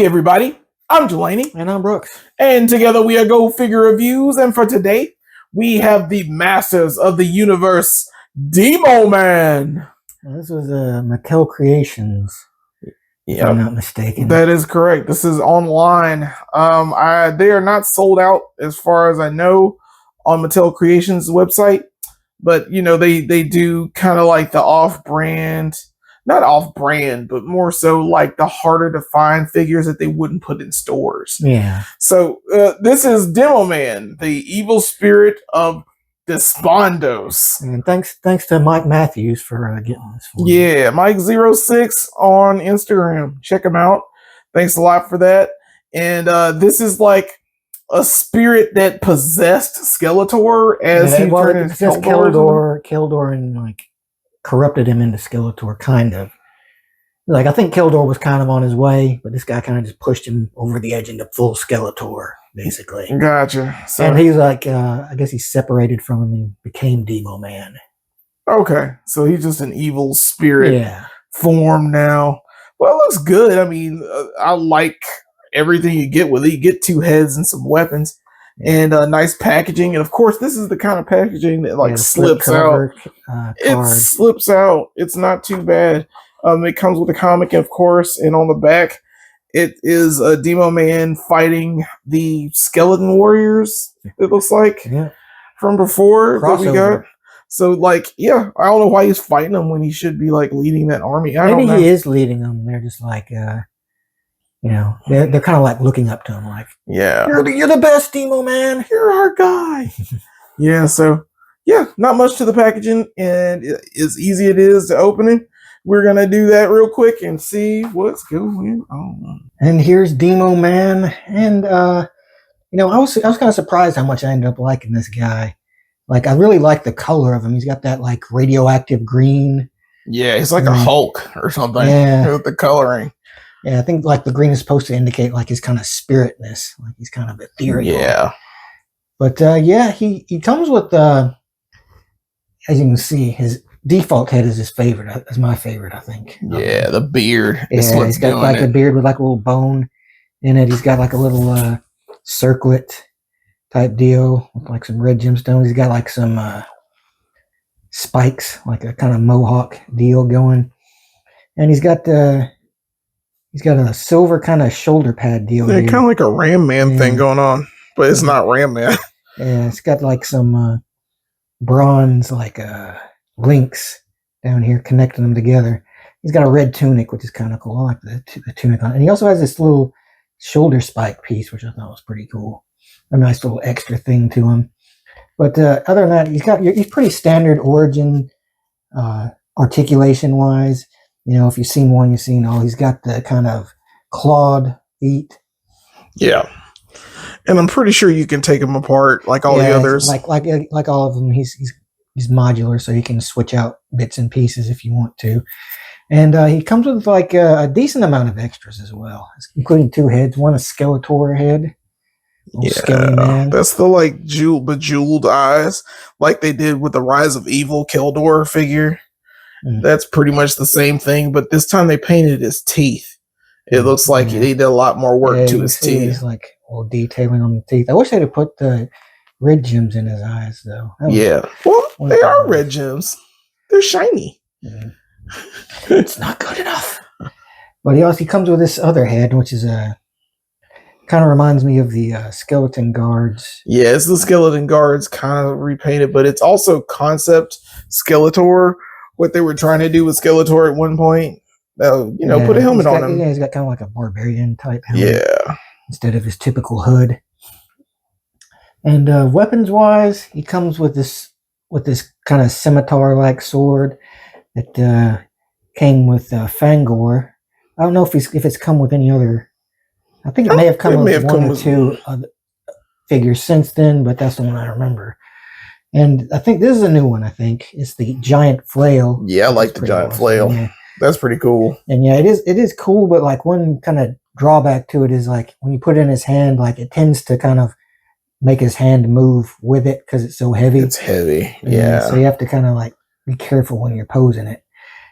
Hey everybody, I'm Jelani. And I'm Brooks. And together we are Go Figure Reviews, and for today, we have the Masters of the Universe Demo-Man. This was Mattel Creations, if I'm not mistaken. That is correct. This is online. They are not sold out as far as I know on Mattel Creations website, but you know, they do kind of like the off-brand, not off-brand, but more so like the harder to find figures that they wouldn't put in stores. Yeah. So this is Demo-Man, the evil spirit of Despondos. And thanks to Mike Matthews for getting this for me. Yeah, Mike06 on Instagram. Check him out. Thanks a lot for that. And this is like a spirit that possessed Skeletor as he turned into Keldor and like corrupted him into Skeletor, kind of. Like, I think Keldor was kind of on his way, but this guy kind of just pushed him over the edge into full Skeletor, basically. Gotcha. So, and he's like, I guess he separated from him and became Demo-Man. Okay, so he's just an evil spirit form now. Well, it looks good. I mean, I like everything you get with it. You get two heads and some weapons. And nice packaging, and of course, this is the kind of packaging that like slips out. It slips out. It's not too bad. It comes with a comic, of course, and on the back, it is a Demo-Man fighting the Skeleton Warriors. It looks like from before that we got. So, like, yeah, I don't know why he's fighting them when he should be like leading that army. Maybe he is leading them. They're just like. You know, they're kind of like looking up to him, like, you're the best, Demo-Man. You're our guy. Yeah, so, yeah, not much to the packaging, and as easy it is to open it. We're going to do that real quick and see what's going on. And here's Demo-Man, and, you know, I was kind of surprised how much I ended up liking this guy. Like, I really like the color of him. He's got that, like, radioactive green. Yeah, he's like a Hulk or something with the coloring. Yeah, I think like the green is supposed to indicate like his kind of spiritness, like he's kind of ethereal. Yeah. But yeah, he comes with as you can see, his default head is his favorite. Is my favorite, I think. Yeah, the beard. Yeah, he's got like a beard with like a little bone in it. He's got like a little circlet type deal with like some red gemstones. He's got like some spikes, like a kind of mohawk deal going, and he's got a silver kind of shoulder pad deal. Yeah, kind of like a Ram Man thing going on, but it's not Ram Man. Yeah, it's got like some bronze like links down here connecting them together. He's got a red tunic, which is kind of cool. I like the tunic on it. And he also has this little shoulder spike piece, which I thought was pretty cool. A nice little extra thing to him. But other than that, he's pretty standard origin articulation wise. You know, if you've seen one, you've seen all. He's got the kind of clawed feet. Yeah, and I'm pretty sure you can take him apart like all the others. Like all of them, he's modular, so you can switch out bits and pieces if you want to. And he comes with like a decent amount of extras as well, including two heads. One a Skeletor head. Skelly man. That's the like bejeweled eyes, like they did with the Rise of Evil Keldor figure. That's pretty much the same thing, but this time they painted his teeth. It looks like they did a lot more work to his teeth. He's like all detailing on the teeth. I wish they'd have put the red gems in his eyes, though. Well, they are red gems. They're shiny. It's not good enough. But he comes with this other head, which is kind of reminds me of the Skeleton Guards. Yeah, it's the Skeleton Guards kind of repainted, but it's also concept Skeletor. What they were trying to do with Skeletor at one point, you know, put a helmet on him. Yeah, he's got kind of like a barbarian type helmet. Yeah. Instead of his typical hood. And weapons wise, he comes with this kind of scimitar like sword that came with Fangor. I don't know if it's come with any other. I think it may have come with one or two other figures since then, but that's the one I remember. And I think this is a new one, I think. It's the giant flail. Yeah, I like the giant flail. Yeah. That's pretty cool. And yeah, it is cool, but like one kind of drawback to it is like when you put it in his hand, like it tends to kind of make his hand move with it because it's so heavy. It's heavy, yeah. So you have to kind of like be careful when you're posing it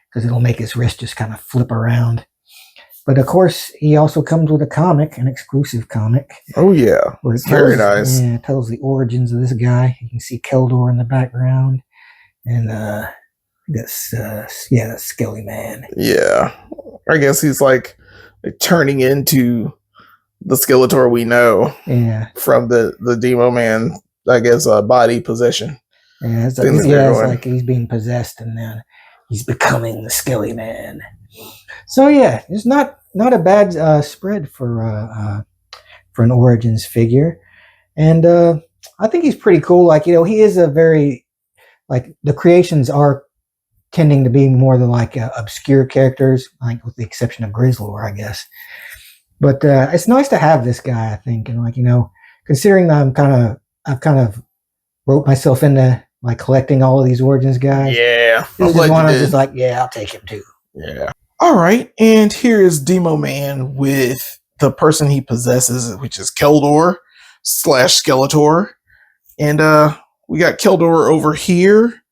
because it'll make his wrist just kind of flip around. But of course, he also comes with a comic, an exclusive comic. Oh yeah, it's very nice. Yeah, it tells the origins of this guy. You can see Keldor in the background, and that's Skelly Man. Yeah, I guess he's like turning into the Skeletor we know. Yeah, from the Demo-Man, I guess, body possession. Yeah, it's like he's being possessed, and then he's becoming the Skelly Man. So yeah, it's not a bad spread for an Origins figure, and I think he's pretty cool. Like, you know, he is a very, like, the creations are tending to be more than like obscure characters, like with the exception of Grizzlor, I guess. But it's nice to have this guy, I think, and like, you know, considering I've kind of wrote myself into like collecting all of these Origins guys. Yeah, this is one I was just like, yeah, I'll take him too. Yeah. All right, and here is Demo-Man with the person he possesses, which is Keldor / Skeletor, and we got Keldor over here.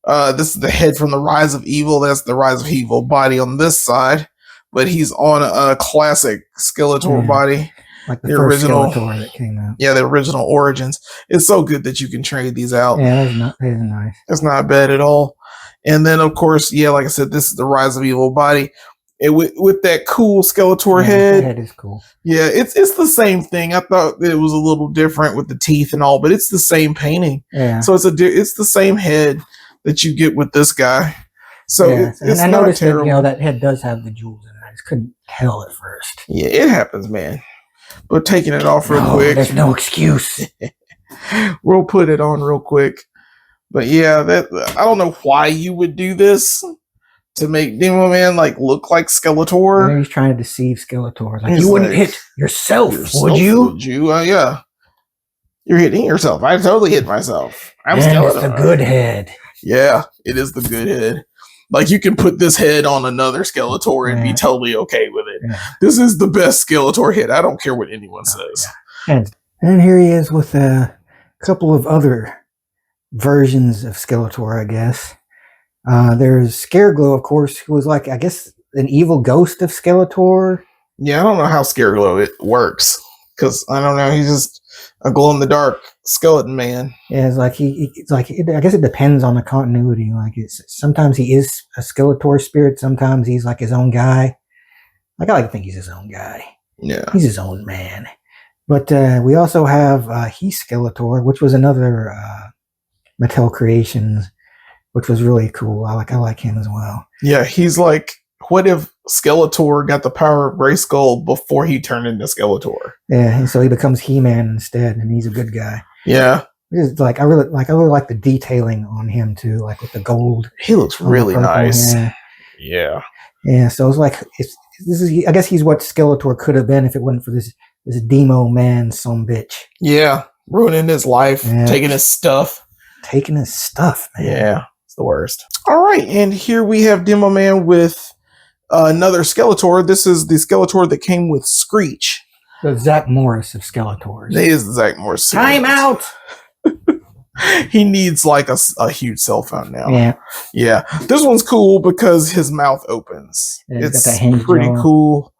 This is the head from the Rise of Evil. That's the Rise of Evil body on this side, but he's on a classic Skeletor body, like the original Skeletor that came out. Yeah, the original Origins. It's so good that you can trade these out. Yeah, that's nice. It's not bad at all. And then, of course, yeah, like I said, this is the Rise of Evil body. With that cool Skeletor head. The head is cool. Yeah, it's the same thing. I thought it was a little different with the teeth and all, but it's the same painting. Yeah. So it's the same head that you get with this guy. So yeah. it's I noticed that, you know, that head does have the jewels in it. I just couldn't tell at first. Yeah, it happens, man. But taking it off real quick. There's no excuse. We'll put it on real quick. But yeah, I don't know why you would do this to make Demo-Man like look like Skeletor. Maybe he's trying to deceive Skeletor. Like, you wouldn't hit yourself, would you? Would you? Yeah. You're hitting yourself. I totally hit myself. I'm Skeletor. It's the good head. Yeah, it is the good head. Like, you can put this head on another Skeletor and be totally okay with it. Yeah. This is the best Skeletor head. I don't care what anyone says. Yeah. And here he is with a couple of other versions of Skeletor, I guess. There's Scareglow, of course, who was like, I guess, an evil ghost of Skeletor. Yeah, I don't know how Scareglow it works, because I don't know. He's just a glow-in-the-dark skeleton man. Yeah, it's like I guess it depends on the continuity. Like, sometimes he is a Skeletor spirit, sometimes he's like his own guy. Like, I like to think he's his own guy. Yeah, he's his own man. But we also have He's Skeletor, which was another Mattel Creations, which was really cool. I like him as well. Yeah, he's like, what if Skeletor got the power of Grayskull before he turned into Skeletor? Yeah, and so he becomes He-Man instead, and he's a good guy. Yeah, it's like I really like the detailing on him too, like with the gold. He looks really nice. Yeah. So it's like I guess he's what Skeletor could have been if it wasn't for this Demo-Man sumbitch. Yeah, ruining his life, taking his stuff. Taking his stuff, man. Yeah, it's the worst. All right, and here we have Demo-Man with another Skeletor. This is the Skeletor that came with Screech. The Zach Morris of Skeletors. He is the Zach Morris. Time out! He needs like a huge cell phone now. Yeah. Yeah. This one's cool because his mouth opens. Yeah, it's pretty cool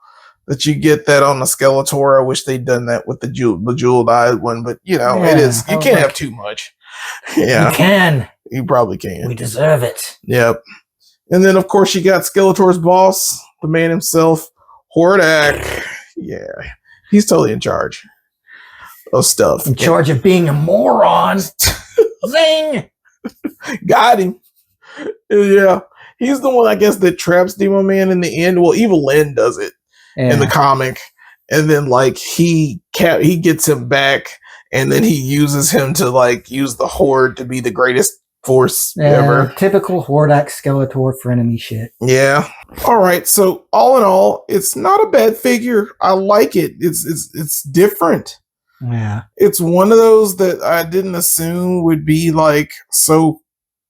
that you get that on the Skeletor. I wish they'd done that with the jeweled eye one, but you know, it is. You can't have too much. Yeah. You can. You probably can. We deserve it. Yep. And then, of course, you got Skeletor's boss, the man himself, Hordak. Yeah. He's totally in charge of stuff. In charge of being a moron. Zing! Got him. Yeah. He's the one, I guess, that traps Demo-Man in the end. Well, Evil Lyn does it in the comic. And then, like, he gets him back, and then he uses him to, like, use the Horde to be the greatest force ever. Typical Hordak Skeletor frenemy shit. Yeah. All right. So all in all, it's not a bad figure. I like it. It's different. Yeah. It's one of those that I didn't assume would be like so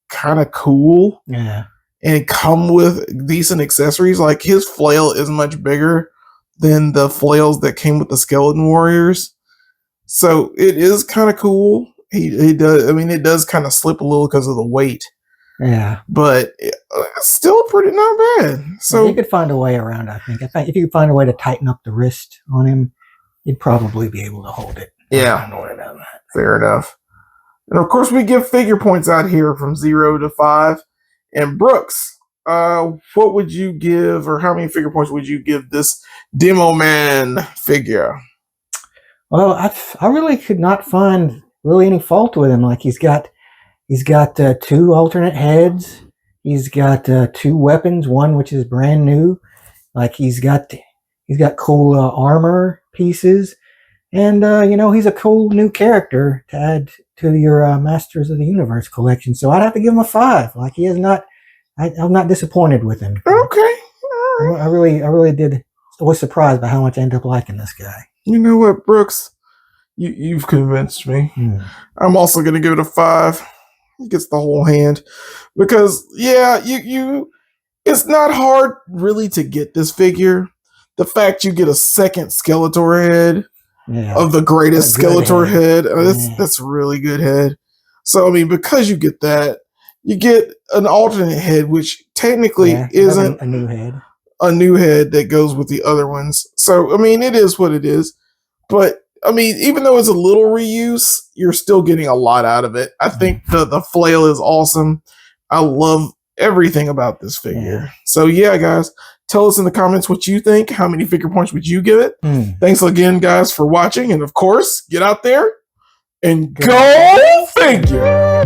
kind of cool. Yeah. And come with decent accessories. Like, his flail is much bigger than the flails that came with the Skeleton Warriors. So it is kind of cool. He does. I mean, it does kind of slip a little because of the weight Yeah. But it's still pretty not bad. So you could find a way around it, I think. If you could find a way to tighten up the wrist on him, you'd probably be able to hold it. Yeah. Don't worry about that. Fair enough. And of course, we give figure points out here from 0 to 5. And Brooks, what would you give, or how many figure points would you give this Demo-Man figure? Well, I really could not find really any fault with him. Like he's got 2 alternate heads. He's got 2 weapons. One which is brand new. Like he's got cool armor pieces, and he's a cool new character to add to your Masters of the Universe collection. So I'd have to give him a 5. Like he is not. I'm not disappointed with him. Okay. All right. I really was surprised by how much I ended up liking this guy. You know what, Brooks? You've convinced me. I'm also going to give it a 5. He gets the whole hand. Because, yeah, you it's not hard really to get this figure. The fact you get a second Skeletor head of the greatest Skeletor head, that's a really good head. So, I mean, because you get that, you get an alternate head, which technically isn't a new head. A new head that goes with the other ones. So, I mean, it is what it is. But, I mean, even though it's a little reuse, you're still getting a lot out of it. I think the flail is awesome. I love everything about this figure. Yeah. So, yeah, guys, tell us in the comments what you think. How many figure points would you give it? Thanks again, guys, for watching. And, of course, get out there and go figure.